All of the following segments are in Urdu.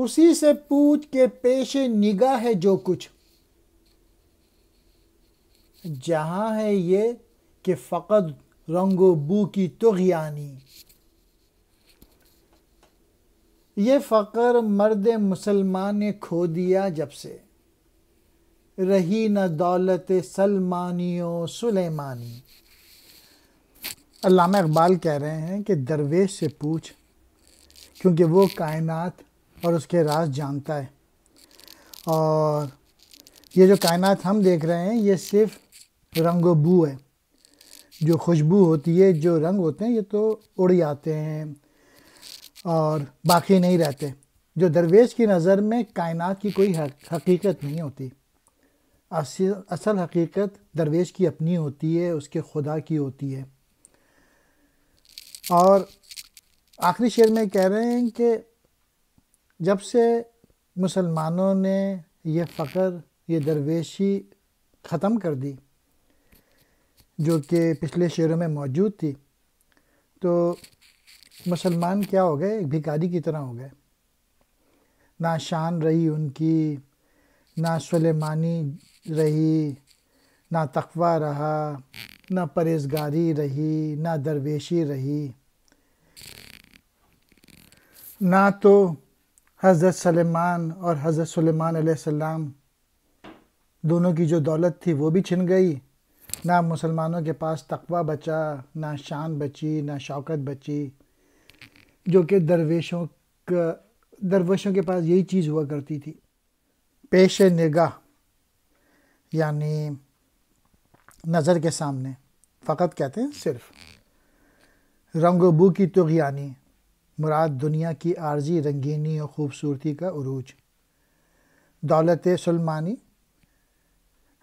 اسی سے پوچھ کے پیش نگاہ ہے جو کچھ، جہاں ہے یہ کہ فقط رنگ و بو کی طغیانی۔ یہ فقر مرد مسلمان نے کھو دیا جب سے، رہی نہ دولت سلمانی و سلیمانی۔ علامہ اقبال کہہ رہے ہیں کہ درویش سے پوچھ، کیونکہ وہ کائنات اور اس کے راز جانتا ہے، اور یہ جو کائنات ہم دیکھ رہے ہیں یہ صرف رنگ و بو ہے۔ جو خوشبو ہوتی ہے، جو رنگ ہوتے ہیں، یہ تو اڑ جاتے ہیں اور باقی نہیں رہتے۔ جو درویش کی نظر میں کائنات کی کوئی حقیقت نہیں ہوتی، اصل حقیقت درویش کی اپنی ہوتی ہے، اس کے خدا کی ہوتی ہے۔ اور آخری شعر میں کہہ رہے ہیں کہ جب سے مسلمانوں نے یہ فقر، یہ درویشی ختم کر دی، جو کہ پچھلے شعروں میں موجود تھی، تو مسلمان کیا ہو گئے؟ ایک بھکاری کی طرح ہو گئے۔ نہ شان رہی ان کی، نہ سلیمانی رہی، نہ تقویٰ رہا، نہ پرہیزگاری رہی، نہ درویشی رہی، نہ تو حضرت سلیمان اور حضرت سلیمان علیہ السلام دونوں کی جو دولت تھی وہ بھی چھن گئی، نہ مسلمانوں کے پاس تقویٰ بچا، نہ شان بچی، نہ شوکت بچی، جو کہ درویشوں کے پاس یہی چیز ہوا کرتی تھی۔ پیش نگاہ یعنی نظر کے سامنے، فقط کہتے ہیں صرف۔ رنگ و بو کی طغیانی، مراد دنیا کی عارضی رنگینی اور خوبصورتی کا عروج۔ دولت سلمانی،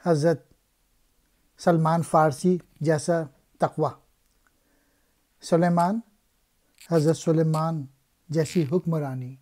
حضرت سلمان فارسی جیسا تقویٰ۔ سلیمان، حضرت سلیمان جیسی حکمرانی۔